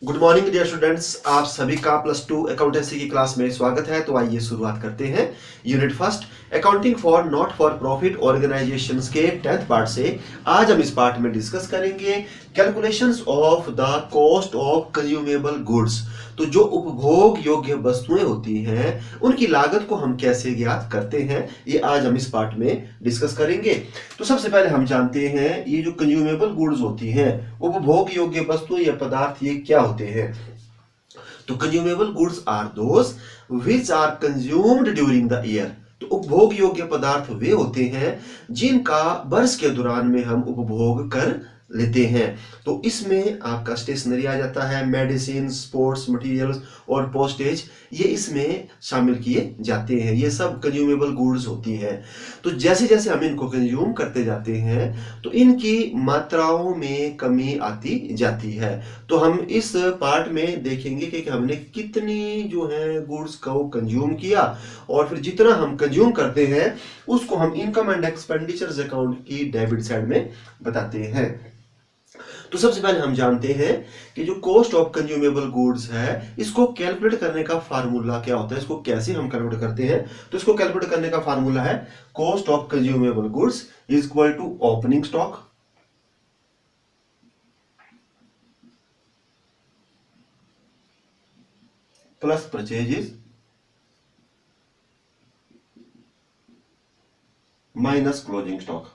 Good morning dear students, आप सभी का +2 अकाउंटेंसी की क्लास में स्वागत है। तो आइए शुरुआत करते हैं unit first accounting for not for profit organisations के 10th पार्ट से। आज हम इस पार्ट में डिस्कस करेंगे calculations of the cost of consumable goods. तो जो उपभोग योग्य वस्तुएं होती हैं उनकी लागत को हम कैसे ज्ञात करते हैं, ये आज हम इस पार्ट में डिस्कस करेंगे। तो सबसे पहले हम जानते हैं ये जो कंज्यूमेबल गुड्स होती हैं, उपभोग योग्य वस्तु या पदार्थ, ये क्या होते हैं। तो consumable goods are those which are consumed during the year. तो उपभोग योग्य पदार्थ वे होते हैं जिनका वर्ष के दौरान में हम उपभोग कर लेते हैं। तो इसमें आपका स्टेशनरी आ जाता है, मेडिसिन, स्पोर्ट्स मटेरियल्स और पोस्टेज, ये इसमें शामिल किए जाते हैं। ये सब कंज्यूमेबल गुड्स होती हैं। तो जैसे जैसे हम इनको कंज्यूम करते जाते हैं तो इनकी मात्राओं में कमी आती जाती है। तो हम इस पार्ट में देखेंगे कि हमने कितनी जो है गुड्स को कंज्यूम किया, और फिर जितना हम कंज्यूम करते हैं उसको हम इनकम एंड एक्सपेंडिचर्स अकाउंट की डेबिट साइड में बताते हैं। तो सबसे पहले हम जानते हैं कि जो कॉस्ट ऑफ कंज्यूमेबल गुड्स है, इसको कैलकुलेट करने का फार्मूला क्या होता है, इसको कैसे हम कैलकुलेट करते हैं। तो इसको कैलकुलेट करने का फार्मूला है cost of consumable goods is equal to opening stock plus purchases minus closing stock.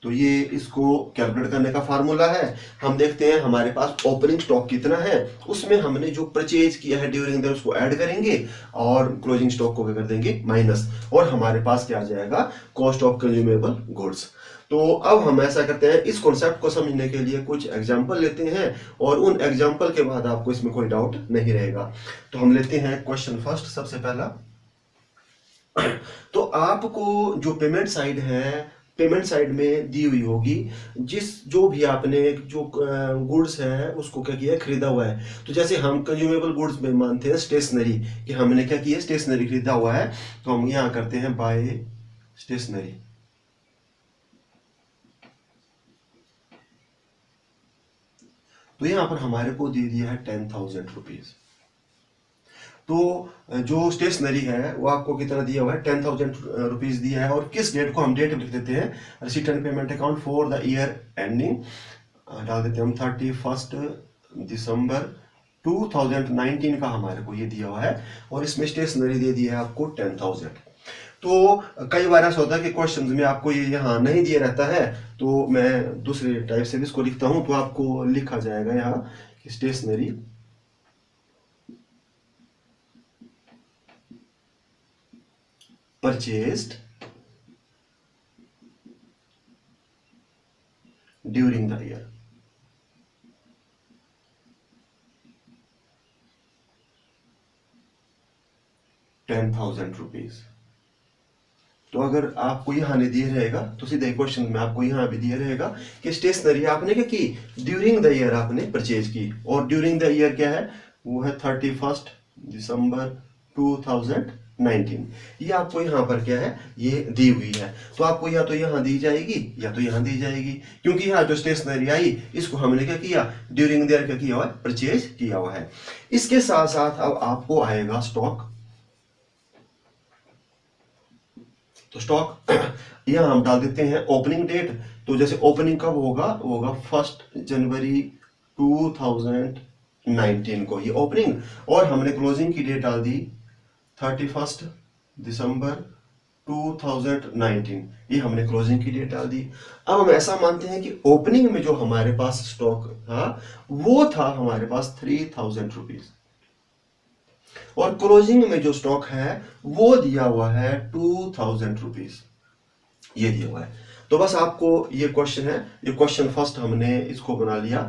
तो ये इसको कैलकुलेट करने का फार्मूला है। हम देखते हैं हमारे पास ओपनिंग स्टॉक कितना है, उसमें हमने जो परचेज किया है ड्यूरिंग द उसको ऐड करेंगे और क्लोजिंग स्टॉक को क्या कर देंगे, माइनस, और हमारे पास क्या आ जाएगा, कॉस्ट ऑफ कंज्यूमेबल गुड्स। तो अब हम ऐसा करते हैं, इस कॉन्सेप्ट को समझने के लिए कुछ एग्जांपल लेते हैं और उन एग्जांपल के बाद आपको इसमें कोई डाउट नहीं रहेगा। तो हम लेते हैं क्वेश्चन फर्स्ट। सबसे पहला, तो आपको जो पेमेंट साइड है, पेमेंट साइड में दी हुई होगी जो भी आपने जो गुड्स है उसको क्या किया है, खरीदा हुआ है। तो जैसे हम कंज्यूमेबल गुड्स में मानते हैं स्टेशनरी, कि हमने क्या किया, स्टेशनरी खरीदा हुआ है, तो हम यहां करते हैं बाय स्टेशनरी। तो यहां पर हमारे को दे दिया है 10,000 रुपीज। तो जो स्टेशनरी है वो आपको कितना दिया हुआ है, 10,000 रुपीज दिया है। और किस डेट को हम डेट लिख देते हैं, receipt and payment account for the year ending, डाल देते हैं हम 31 दिसंबर 2019 का हमारे को ये दिया हुआ है, और इसमें स्टेशनरी दे दिया है आपको 10,000। तो कई बार ऐसा होता है कि क्वेश्चन में आपको ये यहाँ नहीं दिया रहता है, तो मैं दूसरे टाइप से भी इसको लिखता हूं। तो आपको लिखा जाएगा यहाँ कि stationery purchased during the year। ₹10,000। तो अगर आपको यहाँ नहीं दिया रहेगा तो सीधे क्वेश्चन में आपको यहाँ भी दिया रहेगा कि स्टेशनरी आपने क्या की, ड्यूरिंग द ईयर आपने परचेज की, और ड्यूरिंग द ईयर क्या है, वो है 31 दिसंबर 2019। ये आपको यहाँ पर क्या है, ये दी हुई है। तो आपको या तो यहाँ दी जाएगी या तो यहाँ दी जाएगी, क्योंकि यहाँ जो स्टेशनरी आई इसको हमने क्या किया, ड्यूरिंग द ईयर क्या किया हुआ है, परचेज किया हुआ है। इसके साथ साथ अब आपको आएगा स्टॉक। तो स्टॉक यहाँ हम डाल देते हैं ओपनिंग डेट। तो जैसे ओपनिंग कब होगा, होगा 1 जनवरी 2019 को ये ओपनिंग, और हमने क्लोजिंग की डेट डाल दी 31 दिसंबर 2019, ये हमने क्लोजिंग की डेट डाल दी। अब हम ऐसा मानते हैं कि ओपनिंग में जो हमारे पास स्टॉक था वो था हमारे पास 3,000 रुपीज, और क्लोजिंग में जो स्टॉक है वो दिया हुआ है 2,000 रुपीज, ये दिया हुआ है। तो बस आपको ये क्वेश्चन है, ये क्वेश्चन फर्स्ट हमने इसको बना लिया।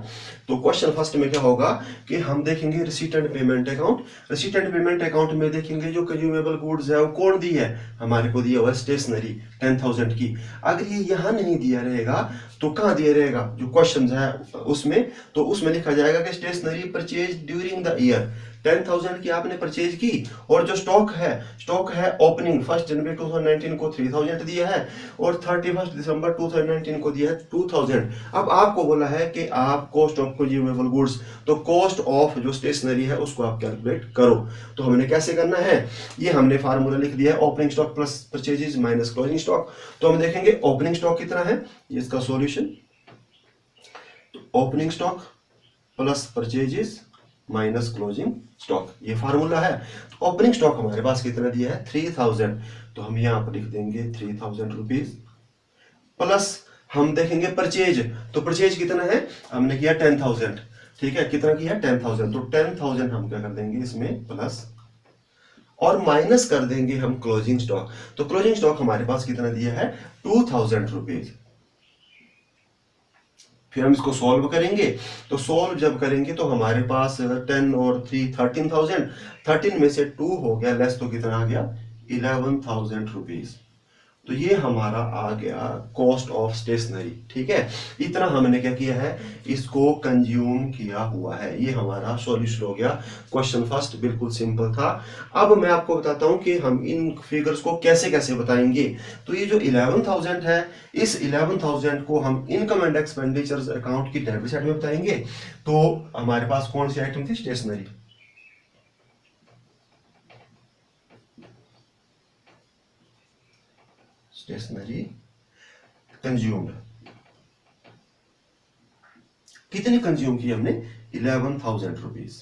तो क्वेश्चन फर्स्ट में क्या होगा कि हम देखेंगे receipt and payment account. Receipt and payment account में देखेंगे जो कंज्यूमेबल गुड्स है वो कौन दी है, हमारे को दिया हुआ है स्टेशनरी 10,000 की। अगर ये यहाँ नहीं दिया रहेगा तो कहाँ दिया रहेगा, जो क्वेश्चन है उसमें, तो उसमें लिखा जाएगा कि stationery purchase during the year 10,000 की आपने परचेज की, और जो स्टॉक है ओपनिंग 1 जनवरी 2019 को 3,000 दिया है और 31 दिसंबर 2019 को दिया है 2,000। अब आपको बोला है कि आप कॉस्ट ऑफ कंज्यूमेबल गुड्स, तो कॉस्ट ऑफ जो स्टेशनरी है उसको आप कैलकुलेट करो। तो हमने कैसे करना है, ये हमने फार्मूला लिख दिया है, opening stock plus purchases minus closing stock. तो हम देखेंगे ओपनिंग स्टॉक कितना है, इसका solution, opening stock plus purchases minus closing stock, ये फार्मूला है। तो ओपनिंग स्टॉक हमारे पास कितना दिया है 3,000, तो हम यहां पर लिख देंगे 3,000 रुपीज, प्लस हम देखेंगे परचेज, तो परचेज कितना है, हमने किया 10,000, ठीक है, कितना किया 10,000, तो 10,000 हम क्या कर देंगे इसमें प्लस, और माइनस कर देंगे हम क्लोजिंग स्टॉक। तो क्लोजिंग स्टॉक हमारे पास कितना दिया है 2,000 रुपीज। फिर हम इसको सॉल्व करेंगे, तो सॉल्व जब करेंगे तो हमारे पास 10 और 3 13,000, 13 में से 2 हो गया लेस, तो कितना आ गया 11,000 रुपीज। तो ये हमारा आ गया कॉस्ट ऑफ स्टेशनरी, ठीक है। इतना हमने क्या किया है, इसको कंज्यूम किया हुआ है। ये हमारा सॉल्यूशन हो गया। क्वेश्चन फर्स्ट बिल्कुल सिंपल था। अब मैं आपको बताता हूं कि हम इन फिगर्स को कैसे कैसे बताएंगे। तो ये जो 11,000 है, इस 11,000 को हम इनकम एंड एक्सपेंडिचर्स अकाउंट की डेबिट साइड में बताएंगे। तो हमारे पास कौन सी आइटम थी, स्टेशनरी, स्टेशनरी कंज्यूम्ड, कितनी कंज्यूम की हमने 11,000 रुपीज।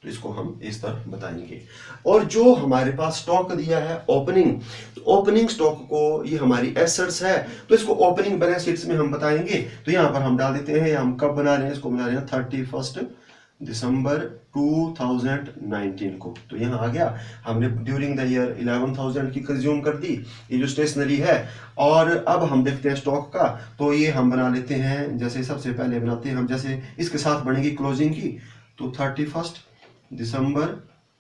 तो इसको हम इस तरह बताएंगे। और जो हमारे पास स्टॉक दिया है ओपनिंग, तो ओपनिंग स्टॉक को, ये हमारी एसेट्स है, तो इसको ओपनिंग बैलेंस शीट्स में हम बताएंगे। तो यहां पर हम डाल देते हैं, हम कब बना रहे हैं, इसको बना रहे हैं 31 दिसंबर 2019 को। तो यहाँ आ गया, हमने ड्यूरिंग द ईयर 11,000 की कंज्यूम कर दी, ये जो स्टेशनरी है। और अब हम देखते हैं स्टॉक का, तो ये हम बना लेते हैं, जैसे सबसे पहले बनाते हैं हम, जैसे इसके साथ बनेगी क्लोजिंग की, तो 31 दिसंबर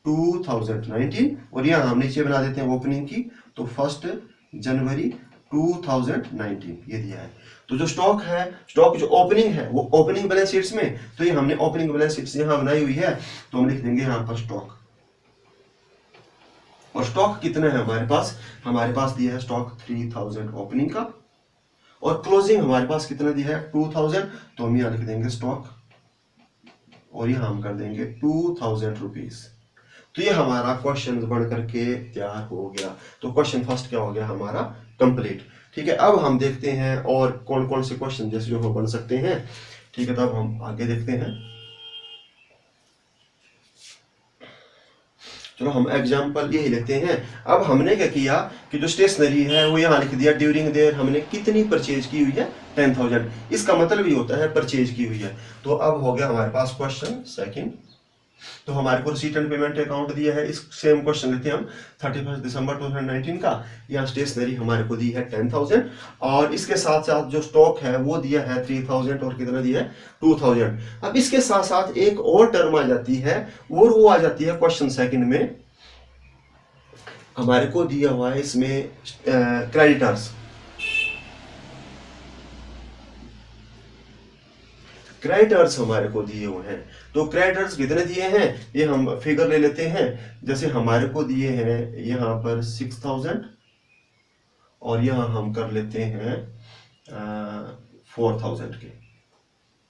2019, और यहाँ हम नीचे बना देते हैं ओपनिंग की, तो 1 जनवरी 2019 ये दिया है। तो जो स्टॉक है, स्टॉक जो ओपनिंग है वो ओपनिंग बैलेंस शीट्स में, तो ये हमने ओपनिंग बैलेंस शीट्स यहाँ बनाई हुई है, तो हम लिख देंगे यहाँ पर स्टॉक। और स्टॉक कितना है हमारे पास दिया है स्टॉक 3,000 ओपनिंग का, और क्लोजिंग हमारे पास कितना दिया है 2,000, तो हम यहाँ लिख देंगे स्टॉक, और यहाँ हम कर देंगे 2,000 रुपीज। तो ये हमारा क्वेश्चन बन करके तैयार हो गया। तो क्वेश्चन फर्स्ट क्या हो गया हमारा कंप्लीट, ठीक है। अब हम देखते हैं और कौन कौन से क्वेश्चन जैसे जो बन सकते हैं, ठीक है। तो अब हम आगे देखते हैं। चलो हम एग्जाम्पल यही लेते हैं। अब हमने क्या किया कि जो स्टेशनरी है वो यहाँ लिख दिया, ड्यूरिंग देयर हमने कितनी परचेज की हुई है 10,000, इसका मतलब ही होता है परचेज की हुई है। तो अब हो गया हमारे पास क्वेश्चन सेकंड। तो हमारे को रिसीट एंड पेमेंट अकाउंट दिया है, इस सेम क्वेश्चन लेते हैं हम 31 दिसंबर 2019 का। यहाँ स्टेशनरी हमारे को दी है 10,000, और इसके साथ साथ जो स्टॉक है वो दिया है 3,000, और कितना दिया है 2,000। अब इसके साथ साथ एक और टर्म आ जाती है, और वो आ जाती है क्वेश्चन सेकंड में, हमारे को दिया हुआ है इसमें क्रेडिटर्स। क्रेडिटर्स हमारे को दिए हुए हैं। तो क्रेडिटर्स कितने दिए हैं, ये हम फिगर ले लेते हैं। जैसे हमारे को दिए हैं यहाँ पर 6,000, और यहाँ हम कर लेते हैं 4,000 के,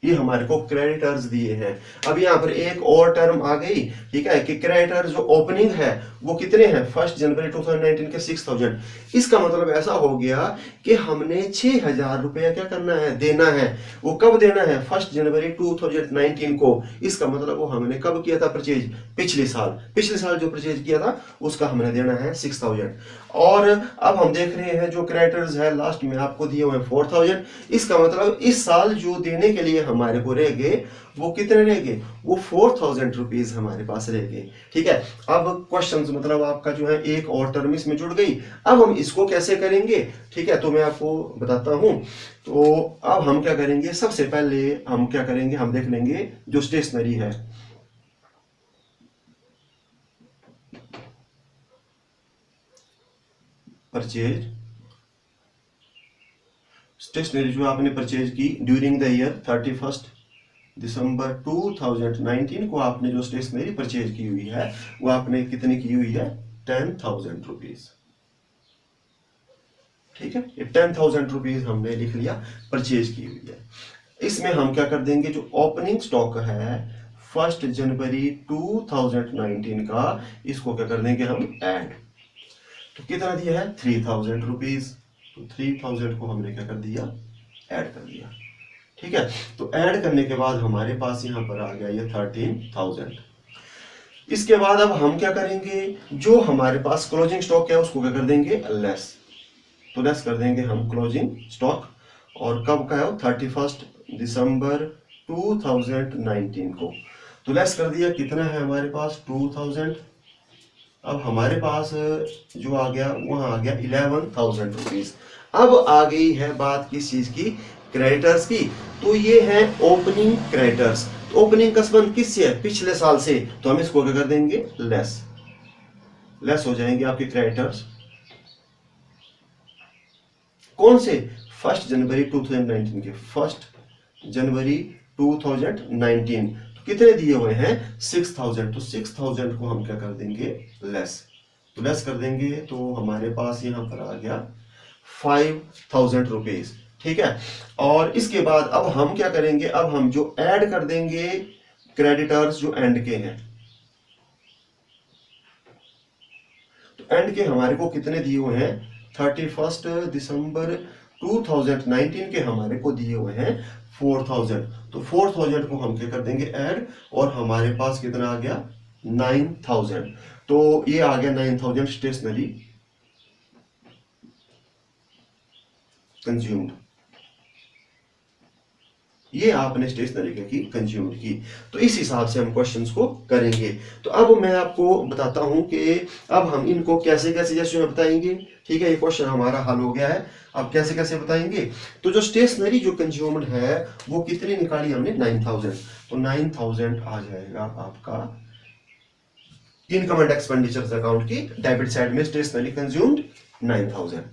ये हमारे को क्रेडिटर्स दिए हैं। अब यहाँ पर एक और टर्म आ गई, ठीक है, कि क्रेडिटर जो ओपनिंग है वो कितने हैं 1 जनवरी 2019 के 6,000। इसका मतलब ऐसा हो गया कि हमने 6,000 रुपया क्या करना है, देना है। वो कब देना है 1 जनवरी 2019 को। इसका मतलब वो हमने कब किया था परचेज, पिछले साल जो परचेज किया था उसका हमने देना है 6,000। और अब हम देख रहे हैं जो क्रेडिटर्स है लास्ट में आपको दिए हुए 4,000। इसका मतलब इस साल जो देने के लिए हमारे को रह गए वो कितने रह गए, वो 4,000 रुपीज हमारे पास रह गए, ठीक है। अब क्वेश्चन मतलब आपका जो है एक और टर्म इसमें जुड़ गई। अब हम इसको कैसे करेंगे, ठीक है, तो मैं आपको बताता हूं। तो अब हम क्या करेंगे, सबसे पहले हम क्या करेंगे, हम देख लेंगे जो स्टेशनरी है, परचेज, स्टेशनरी जो आपने परचेज की ड्यूरिंग द ईयर 31 दिसंबर 2019 को आपने जो स्टेशनरी परचेज की हुई है वो आपने कितनी की हुई है, 10,000 रुपीज। ठीक है, ये 10,000 रुपीज हमने लिख लिया, परचेज की हुई है। इसमें हम क्या कर देंगे, जो ओपनिंग स्टॉक है 1 जनवरी 2019 का, इसको क्या कर देंगे हम, ऐड। तो कितना दिया है, 3,000 रुपीज। तो 3,000 को हमने क्या कर दिया, ऐड कर दिया। ठीक है, तो ऐड करने के बाद हमारे पास यहां पर आ गया ये 13,000। इसके बाद अब हम क्या करेंगे, जो हमारे पास क्लोजिंग स्टॉक है उसको क्या कर देंगे, लेस। तो लेस कर देंगे हम क्लोजिंग स्टॉक, और कब का है, 31 दिसंबर 2019 को। तो लेस कर दिया, कितना है हमारे पास, 2000। अब हमारे पास जो आ गया, वहां आ गया 11,000 रुपीज। अब आ गई है बात किस चीज की, क्रेडिटर्स की। तो ये है ओपनिंग क्रेडिटर्स। तो ओपनिंग का संबंध किससे है, पिछले साल से। तो हम इसको क्या कर देंगे, लेस। लेस हो जाएंगे आपके क्रेडिटर्स, कौन से, 1 जनवरी 2019 के, 1 जनवरी 2019। तो कितने दिए हुए हैं, 6,000। तो 6,000 को हम क्या कर देंगे, लेस। तो लेस कर देंगे तो हमारे पास यहां पर आ गया 5,000 रुपीज। ठीक है, और इसके बाद अब हम क्या करेंगे, अब हम जो ऐड कर देंगे क्रेडिटर्स जो एंड के हैं। तो एंड के हमारे को कितने दिए हुए हैं, 31 दिसंबर 2019 के हमारे को दिए हुए हैं 4,000। तो 4,000 को हम क्या कर देंगे, ऐड, और हमारे पास कितना आ गया, 9,000। तो ये आ गया 9,000 स्टेशनरी कंज्यूम्ड। ये आपने स्टेशनरी की कंज्यूम्ड की। तो इस हिसाब से हम क्वेश्चंस को करेंगे। तो अब मैं आपको बताता हूं कि अब हम इनको कैसे कैसे जैसे बताएंगे। ठीक है, ये क्वेश्चन हमारा हल हो गया है। अब कैसे कैसे बताएंगे, तो जो स्टेशनरी जो कंज्यूम्ड है वो कितनी निकाली हमने, 9,000। तो 9,000 आ जाएगा आपका इनकम एंड एक्सपेंडिचर्स अकाउंट की डेबिट साइड में, स्टेशनरी कंज्यूम्ड 9,000।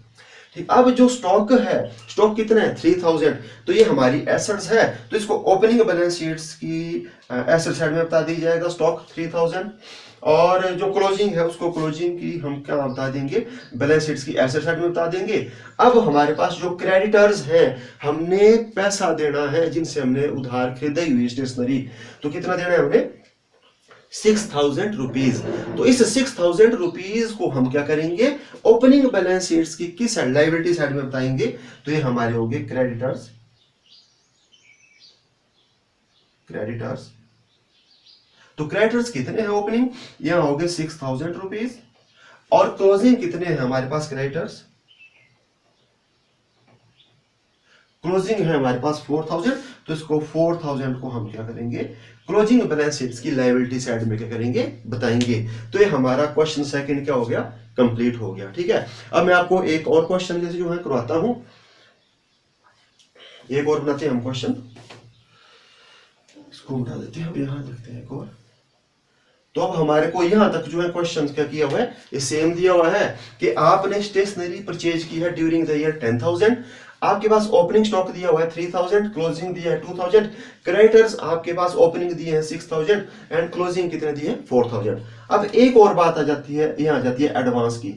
ठीक, अब जो स्टॉक है, स्टॉक कितना है, 3,000। तो ये हमारी एसेट्स है, तो इसको ओपनिंग बैलेंस शीट्स की एसेट साइड में बता दी जाएगा, स्टॉक 3,000। और जो क्लोजिंग है उसको क्लोजिंग की हम क्या बता देंगे, बैलेंस शीट्स की एसेट साइड में बता देंगे। अब हमारे पास जो क्रेडिटर्स हैं, हमने पैसा देना है जिनसे हमने उधार खरीदी हुई स्टेशनरी, तो कितना देना है हमने, 6,000 रुपीज। तो इस 6,000 रुपीज को हम क्या करेंगे, ओपनिंग बैलेंस शीट्स की किस साइड, लायबिलिटी साइड में बताएंगे। तो ये हमारे हो गए क्रेडिटर्स। क्रेडिटर्स, तो क्रेडिटर्स कितने हैं ओपनिंग, यहां हो गए 6,000 रुपीज, और क्लोजिंग कितने हैं हमारे पास क्रेडिटर्स, क्लोजिंग है हमारे पास 4,000। तो इसको 4,000 को हम क्या करेंगे, क्लोजिंग बैलेंस शीट्स की लायबिलिटी साइड में क्या करेंगे, बताएंगे। तो ये हमारा क्वेश्चन सेकंड क्या हो गया, कंप्लीट हो गया। ठीक है, अब मैं आपको एक और क्वेश्चन जैसे जो है करवाता हूं, एक और बनाते हैं हम क्वेश्चन, इसको बता देते हैं, अब यहां देखते हैं एक और। तो अब हमारे को यहां तक जो है क्वेश्चन क्या किया हुआ है, ये सेम दिया हुआ है कि आपने स्टेशनरी परचेज की है ड्यूरिंग द ईयर 10,000, आपके पास ओपनिंग स्टॉक दिया हुआ है 3,000, क्लोजिंग दिया है 2,000, क्रेडिटर्स आपके पास ओपनिंग दिए हैं 6,000 एंड क्लोजिंग कितने दिए हैं 4,000। अब एक और बात आ जाती है, यहां आ जाती है एडवांस की।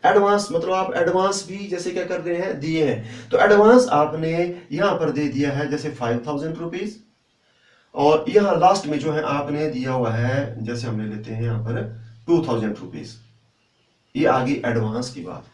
एडवांस मतलब आप एडवांस भी जैसे क्या कर रहे हैं, दिए हैं। तो एडवांस आपने यहां पर दे दिया है जैसे 5,000 रुपीज, और यहां लास्ट में जो है आपने दिया हुआ है, जैसे हमने लेते हैं यहां पर 2,000 रुपीज। ये आगे एडवांस की बात,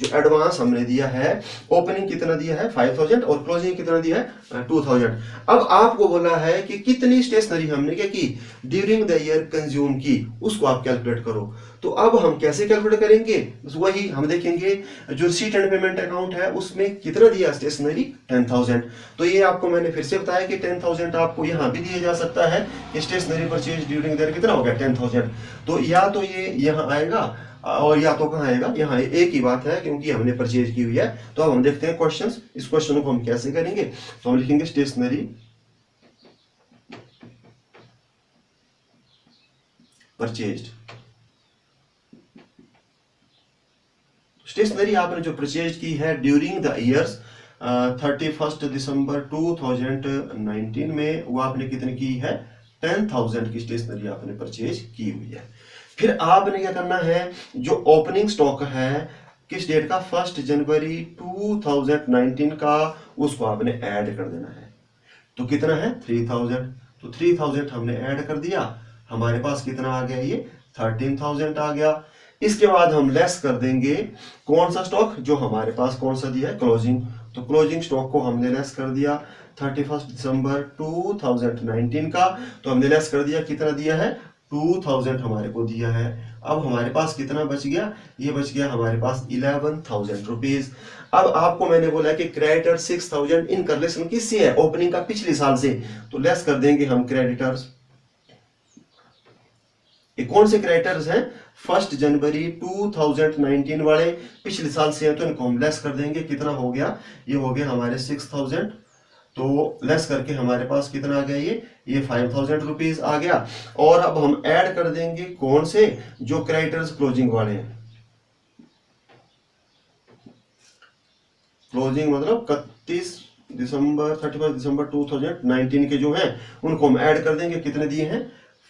जो एडवांस हमने दिया है, ओपनिंग कितना दिया है 5,000 और क्लोजिंग कितना दिया है 2,000। अब आपको बोला है कि कितनी स्टेशनरी हमने क्या की ड्यूरिंग द ईयर कंज्यूम की, उसको आप कैलकुलेट करो। तो अब हम कैसे कैलकुलेट करेंगे, वही हम देखेंगे, जो रिसीट एंड पेमेंट अकाउंट है उसमें कितना दिया स्टेशनरी 10,000। तो ये आपको मैंने फिर से बताया कि 10,000 आपको यहां भी दिया जा सकता है कि stationery purchase during the year कितना हो गया 10,000। तो या तो ये यहां आएगा, और या तो कहां आएगा, यहां एक ही बात है क्योंकि हमने परचेज की हुई है। तो अब हम देखते हैं क्वेश्चंस, इस क्वेश्चन को हम कैसे करेंगे। तो हम लिखेंगे स्टेशनरी परचेज्ड। स्टेशनरी आपने जो परचेज की है ड्यूरिंग द ईयर्स 31 दिसंबर 2019 में वो आपने कितने की है, 10,000 की स्टेशनरी आपने परचेज की हुई है। फिर आपने क्या करना है, जो ओपनिंग स्टॉक है किस डेट का, 1 जनवरी 2019 का, उसको आपने ऐड कर देना है। तो कितना है 3000, तो 3000 हमने ऐड कर दिया, हमारे पास कितना आ गया, ये 13,000 आ गया। इसके बाद हम लेस कर देंगे कौन सा स्टॉक, जो हमारे पास कौन सा दिया है, क्लोजिंग। तो क्लोजिंग स्टॉक को हमने लेस कर दिया 31 दिसंबर 2019 का, तो हमने लेस कर दिया, कितना दिया है 2000 हमारे को दिया है। अब हमारे पास कितना बच गया, ये बच गया हमारे पास 11,000 रुपीज। अब आपको मैंने बोला कि क्रेडिटर 6,000 इन रिलेशन किससे है, ओपनिंग का पिछले साल से, तो लेस कर देंगे हम क्रेडिटर्स। ये कौन से क्रेडिटर्स हैं, 1 जनवरी 2019 वाले, पिछले साल से है, तो इनको हम लेस कर देंगे, कितना हो गया, ये हो गया हमारे 6,000, तो लेस करके हमारे पास कितना आ गया, ये 5,000 रुपीज आ गया। और अब हम ऐड कर देंगे कौन से, जो क्रेडिटर्स क्लोजिंग वाले हैं, क्लोजिंग मतलब 31 दिसंबर 2019 के जो हैं, उनको हम ऐड कर देंगे, कितने दिए हैं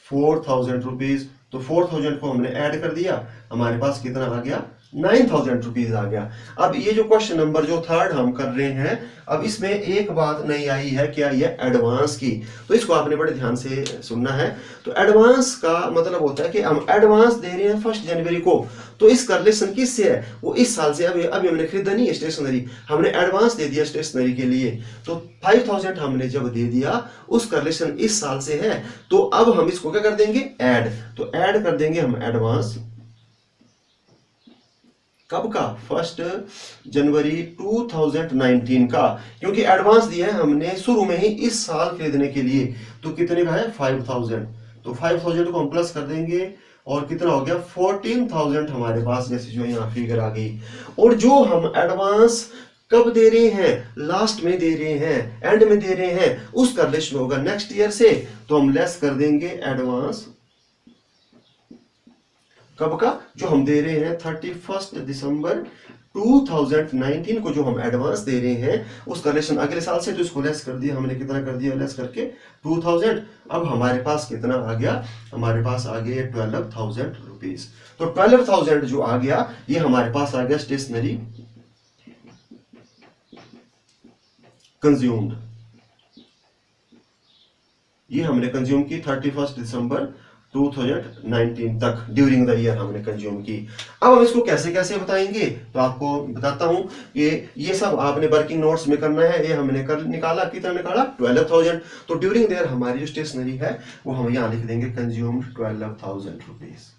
4,000 रुपीज। तो 4,000 को हमने ऐड कर दिया, हमारे पास कितना आ गया 9,000 रुपीज आ गया। अब ये जो क्वेश्चन नंबर जो थर्ड हम कर रहे हैं, अब इसमें एक बात नहीं आई है, क्या, ये एडवांस की, तो इसको आपने बड़े ध्यान से सुनना है। तो एडवांस का मतलब होता है कि हम एडवांस दे रहे हैं 1 जनवरी को, तो इसका रिलेशन किससे है, वो इस साल से, अभी हमने खरीदा नहीं है स्टेशनरी, हमने एडवांस दे दिया स्टेशनरी के लिए, तो 5,000 हमने जब दे दिया, उसका रिलेशन इस साल से है, तो अब हम इसको क्या कर देंगे, ऐड, तो ऐड कर देंगे हम एडवांस, कब का, 1 जनवरी 2019 का, क्योंकि एडवांस दिया है हमने शुरू में ही इस साल खरीदने के लिए, तो कितने का है 5,000, तो 5,000 को हम प्लस कर देंगे, और कितना हो गया 14,000 हमारे पास, जैसे जो यहाँ फिगर आ गई। और जो हम एडवांस कब दे रहे हैं, लास्ट में दे रहे हैं, एंड में दे रहे हैं, उसका रिलेशन होगा नेक्स्ट ईयर से, तो हम लेस कर देंगे एडवांस कब का, जो हम दे रहे हैं 31 दिसंबर 2019 को, जो हम एडवांस दे रहे हैं उसका रिलेशन अगले साल से, तो इसको लेस कर दिया हमने, कितना कर दिया, लेस करके 2000। अब हमारे पास कितना आ गया, हमारे पास आ गया 12,000 रुपीज। तो 12,000 जो आ गया, ये हमारे पास आ गया स्टेशनरी कंज्यूम्ड, ये हमने कंज्यूम की 31 दिसंबर 2019 तक, ड्यूरिंग द ईयर हमने कंज्यूम की। अब हम इसको कैसे कैसे बताएंगे, तो आपको बताता हूं कि ये सब आपने वर्किंग नोट्स में करना है। ये हमने कर निकाला, कितना निकाला 12,000, तो ड्यूरिंग द ईयर हमारी जो स्टेशनरी है वो हम यहाँ लिख देंगे कंज्यूम्ड 12,000 रुपीज,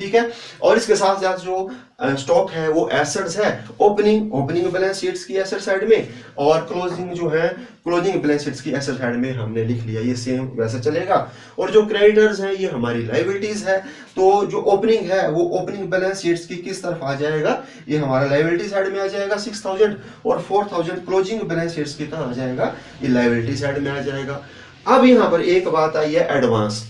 ठीक है। और इसके साथ साथ जो स्टॉक है वो एसेट्स है, ओपनिंग बैलेंस शीट्स की एसेट साइड में, और क्लोजिंग जो है क्लोजिंग बैलेंस शीट्स की एसेट साइड में हमने लिख लिया, ये सेम वैसा चलेगा। और जो क्रेडिटर्स हैं ये हमारी लायबिलिटीज है, तो जो ओपनिंग है वो ओपनिंग बैलेंस शीट्स की किस तरफ आ जाएगा, ये हमारा लायबिलिटी साइड में आ जाएगा 6,000, और 4,000 क्लोजिंग बैलेंस शीट्स की कहाँ आ जाएगा, ये लायबिलिटी साइड में आ जाएगा। अब यहाँ पर एक बात आई है एडवांस,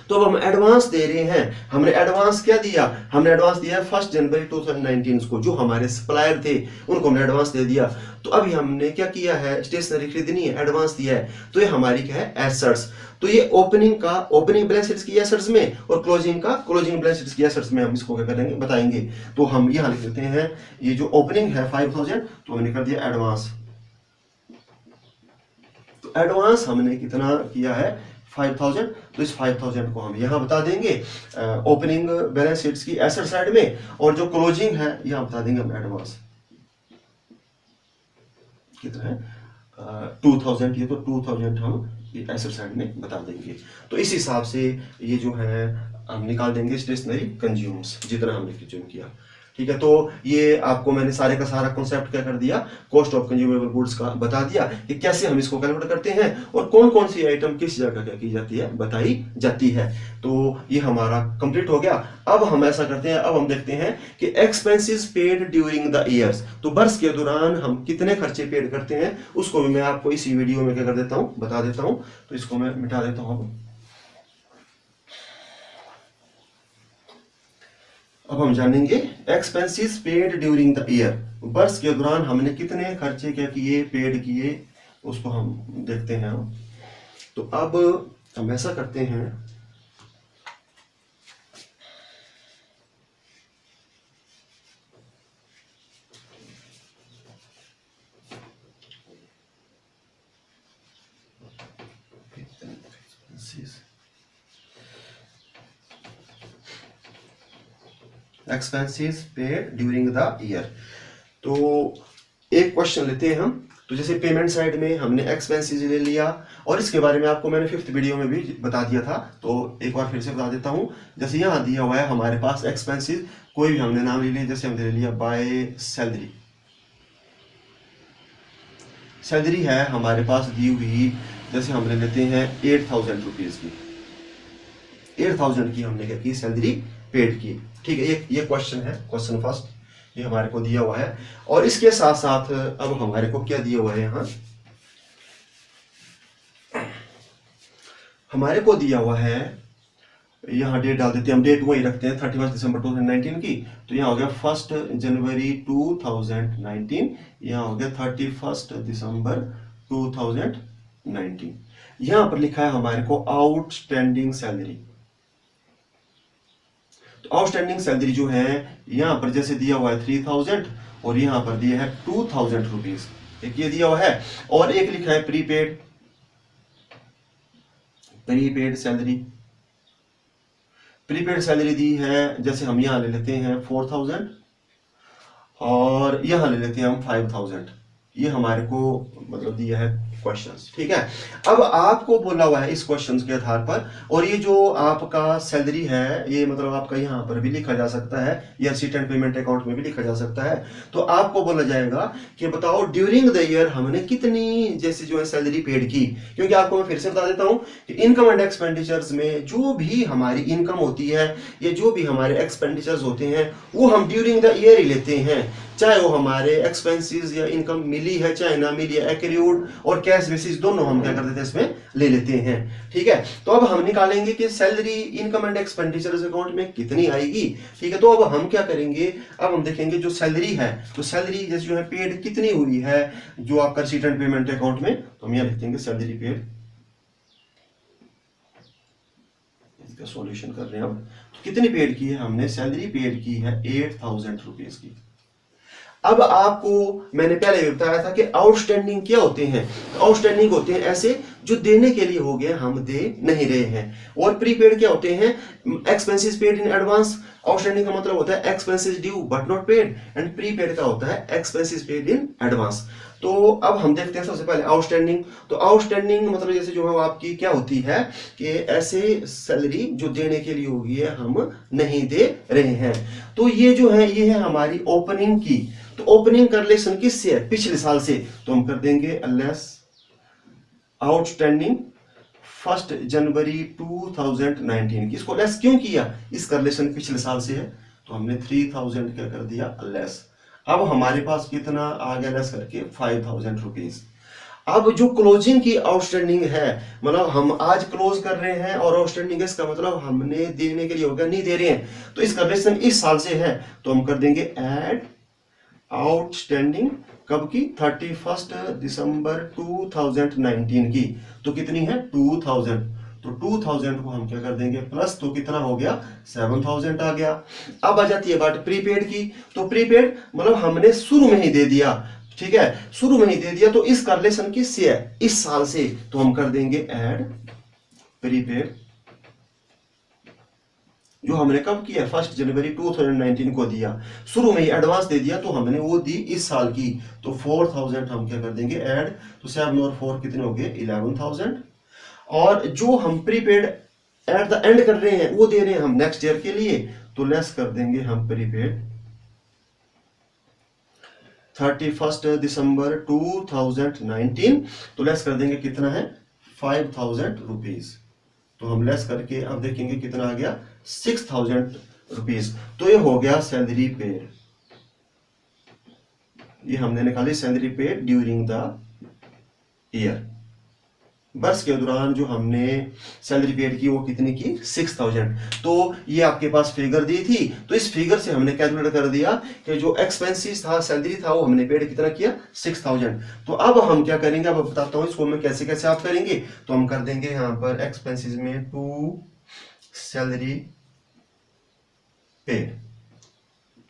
तो अब हम एडवांस दे रहे हैं, हमने एडवांस क्या दिया, हमने एडवांस दिया 1 जनवरी 2019 को, जो हमारे सप्लायर थे उनको हमने एडवांस दे दिया। तो अभी हमने क्या किया है, स्टेशनरी खरीदनी है, एडवांस दिया है, तो ये हमारी क्या है एसेट्स, तो ये ओपनिंग बैलेंस शीट्स की एसेट्स में, और क्लोजिंग बैलेंस शीट्स की एसेट्स में हम इसको क्या करेंगे बताएंगे। तो हम यहाँ लिख देते हैं, ये जो ओपनिंग है 5,000, तो हमने कर दिया एडवांस, तो एडवांस हमने कितना किया है 5,000, तो इस 5,000 को हम यहाँ बता देंगे ओपनिंग बैलेंस शीट्स की एसेट साइड में, और जो क्लोजिंग है यहाँ बता देंगे हम एडवांस कितना है 2,000, ये तो 2,000 हम एसेट साइड में बता देंगे। तो इस हिसाब से ये जो है हम निकाल देंगे स्टेशनरी कंज्यूम्स, जितना हमने कंज्यूम किया, ठीक है। तो ये आपको मैंने सारे का सारा कॉन्सेप्ट क्या कर दिया, कॉस्ट ऑफ कंज्यूमेबल गुड्स का बता दिया कि कैसे हम इसको कैलकुलेट करते हैं, और कौन कौन सी आइटम किस जगह क्या की जाती है बताई जाती है। तो ये हमारा कंप्लीट हो गया। अब हम ऐसा करते हैं, अब हम देखते हैं कि expenses paid during the years, तो वर्ष के दौरान हम कितने खर्चे पेड करते हैं, उसको भी मैं आपको इसी वीडियो में क्या कर देता हूँ, बता देता हूँ। तो इसको मैं मिटा देता हूँ। अब हम जानेंगे expenses paid during the year, वर्ष के दौरान हमने कितने खर्चे क्या किए, पेड किए, उसको हम देखते हैं। तो अब हम ऐसा करते हैं, expenses paid during the year. तो एक क्वेश्चन लेते हैं हम। तो जैसे पेमेंट साइड में हमने एक्सपेंसेस ले लिया, और इसके बारे में आपको मैंने 5th वीडियो में भी बता दिया था, तो एक बार फिर से बता देता हूं। जैसे यहाँ दिया हुआ है हमारे पास एक्सपेंसेस, कोई भी हमने नाम ले लिया, जैसे हमने ले लिया बाय सैलरी, सैलरी है हमारे पास दी हुई, जैसे हम ले लेते हैं 8000 रुपीज की, 8000 की हमने क्या की, सैलरी पेड की। ठीक है, ये क्वेश्चन है, क्वेश्चन फर्स्ट, ये हमारे को दिया हुआ है। और इसके साथ साथ अब हमारे को क्या दिया हुआ है, यहाँ हमारे को दिया हुआ है, यहाँ डेट डाल देते हैं हम, डेट वही रखते हैं 31 दिसंबर 2019 की। तो यहाँ हो गया 1 जनवरी 2019, यहाँ हो गया 31 दिसंबर 2019। यहाँ पर लिखा है हमारे को आउटस्टैंडिंग सैलरी। तो आउटस्टैंडिंग सैलरी जो है यहाँ पर जैसे दिया हुआ है 3000, और यहाँ पर दिया है 2000 रुपीज, एक ये दिया हुआ है, और एक लिखा है prepaid, prepaid salary, prepaid salary दी है, जैसे हम यहाँ ले लेते हैं 4000, और यहाँ ले लेते हैं हम 5000। ये हमारे को मतलब दिया है क्वेश्चंस। ठीक है, अब आपको बोला हुआ है इस क्वेश्चंस के आधार पर, और ये जो आपका सैलरी है, ये मतलब आपका यहाँ पर भी लिखा जा सकता है, या सीट एंड पेमेंट अकाउंट में भी लिखा जा सकता है। तो आपको बोला जाएगा कि बताओ ड्यूरिंग द ईयर हमने कितनी जैसे जो है सैलरी पेड की। क्योंकि आपको मैं फिर से बता देता हूँ कि इनकम एंड एक्सपेंडिचर्स में जो भी हमारी इनकम होती है, या जो भी हमारे एक्सपेंडिचर्स होते हैं, वो हम ड्यूरिंग द ईयर ही लेते हैं, चाहे वो हमारे एक्सपेंसेस या इनकम मिली है चाहे ना मिली है, एक्यूर्ड और कैश बेसिस दोनों हम क्या कर देते हैं, इसमें ले लेते हैं। ठीक है, तो अब हम निकालेंगे कि salary income and expenditures account में कितनी आएगी। ठीक है, तो अब हम क्या करेंगे, अब हम देखेंगे जो सैलरी है, तो सैलरी जैसे जो है पेड कितनी हुई है जो आपका रिसीट एंड पेमेंट अकाउंट में, तो हम यहाँ लिख देंगे सैलरी पेड। इसका सॉल्यूशन कर रहे हैं अब, तो कितनी पेड की है हमने, सैलरी पेड की है 8000 रुपीज की। अब आपको मैंने पहले भी बताया था कि आउटस्टैंडिंग क्या होते हैं, आउटस्टैंडिंग होते हैं ऐसे जो देने के लिए हो गए हम दे नहीं रहे हैं, और प्रीपेड क्या होते हैं, expenses paid in advance. Outstanding का मतलब होता है expenses due but not paid, and prepaid का होता है एक्सपेंसेस पेड इन एडवांस। तो अब हम देखते हैं सबसे पहले आउटस्टैंडिंग। तो आउटस्टैंडिंग मतलब जैसे जो है आपकी क्या होती है कि ऐसे सैलरी जो देने के लिए होगी है हम नहीं दे रहे हैं। तो ये जो है ये है हमारी ओपनिंग की। तो ओपनिंग का रिलेशन किससे है, पिछले साल से, तो हम कर देंगे लेस आउटस्टैंडिंग 1 जनवरी 2019 की। इसको लेस क्यों किया, इसका रिलेशन पिछले साल से है, तो हमने 3000 क्या कर दिया लेस। अब हमारे पास कितना आ गया लेस करके 5000 रुपीज। अब जो क्लोजिंग की आउटस्टैंडिंग है, मतलब हम आज क्लोज कर रहे हैं और आउटस्टैंडिंग इसका मतलब हमने देने के लिए होगा, नहीं दे रहे हैं, तो इसका रिलेशन इस साल से है, तो हम कर देंगे ऐड आउटस्टैंडिंग कब की, 31 दिसंबर 2019 की। तो कितनी है 2000, तो 2000 को हम क्या कर देंगे प्लस, तो कितना हो गया 7000 आ गया। अब आ जाती है बात प्रीपेड की। तो प्रीपेड मतलब हमने शुरू में ही दे दिया, ठीक है, शुरू में ही दे दिया, तो इसका रिलेशन किससे है, इस साल से, तो हम कर देंगे ऐड प्रीपेड, जो हमने कब किया 1 जनवरी 2019 को दिया, शुरू में ही एडवांस दे दिया, तो हमने वो दी इस साल की, तो 4000 हम क्या कर देंगे ऐड, तो 7 और 4 कितने हो गए 11000। और जो हम प्रीपेड एट द एंड कर रहे हैं वो दे रहे हैं हम नेक्स्ट ईयर के लिए, तो लेस कर देंगे हम प्रीपेड 31 दिसंबर 2019, तो लेस कर देंगे कितना है 5000 रुपीज। तो हम लेस करके अब देखेंगे कितना आ गया 6000 रुपीज। तो ये हो गया सैलरी पेड, ये हमने निकाली salary paid during the year. वर्ष के दौरान जो हमने सैलरी पेड की वो कितनी की 6000। तो ये आपके पास फिगर दी थी, तो इस फिगर से हमने कैलकुलेट कर दिया कि जो एक्सपेंसेस था, सैलरी था, वो हमने पेड कितना किया 6000। तो अब हम क्या करेंगे, अब बताता हूँ इसको मैं कैसे कैसे आप करेंगे। तो हम कर देंगे यहाँ पर एक्सपेंसेस में टू सैलरी पेड,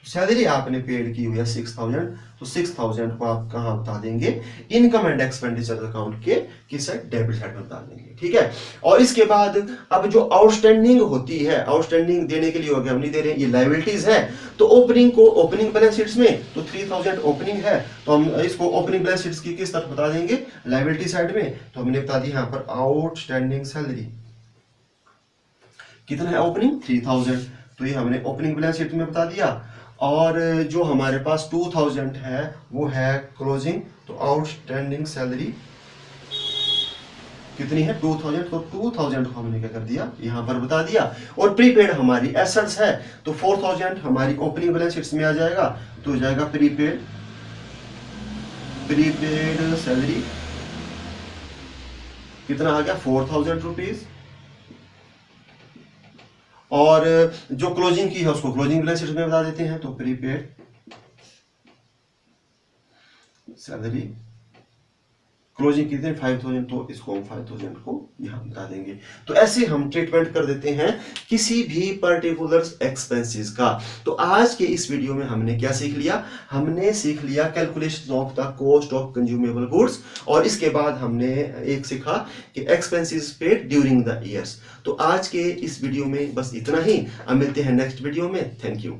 सैलरी आपने पेड की हुई है 6000, तो 6000 को आप कहां बता देंगे, इनकम एंड एक्सपेंडिचर अकाउंट के किस साइड, डेबिट साइड में बता देंगे, ठीक है। और इसके बाद अब जो आउटस्टैंडिंग होती है, आउटस्टैंडिंग देने के लिए हो गया, हम नहीं दे रहे हैं, ये लायबिलिटीज है। तो ओपनिंग बैलेंस शीट्स में तो 3000 ओपनिंग है, तो हम इसको ओपनिंग बैलेंस शीट्स की किस तरफ बता देंगे, लायबिलिटी साइड में। तो हमने बता दिया यहाँ पर आउटस्टैंडिंग सैलरी कितना है, ओपनिंग 3000, तो ये हमने ओपनिंग बैलेंस शीट में बता दिया। और जो हमारे पास 2000 है वो है क्लोजिंग, तो आउटस्टैंडिंग सैलरी कितनी है 2000, तो 2000 को हमने क्या कर दिया, यहां पर बता दिया। और प्रीपेड हमारी एसेट्स है, तो 4000 हमारी ओपनिंग बैलेंस शीट में आ जाएगा, तो हो जाएगा प्रीपेड सैलरी कितना आ गया 4000 रुपीज। और जो क्लोजिंग की है उसको क्लोजिंग बैलेंस शीट में बता देते हैं, तो प्रीपेड सैलरी क्लोजिंग कितने 5000, तो इसको हम 5000 को यहां बता देंगे। तो ऐसे हम ट्रीटमेंट कर देते हैं किसी भी पर्टिकुलर एक्सपेंसेस का। तो आज के इस वीडियो में हमने क्या सीख लिया, हमने सीख लिया calculation of the cost of consumable goods, और इसके बाद हमने एक सीखा कि expenses paid during the years. तो आज के इस वीडियो में बस इतना ही, अब मिलते हैं नेक्स्ट वीडियो में। Thank you.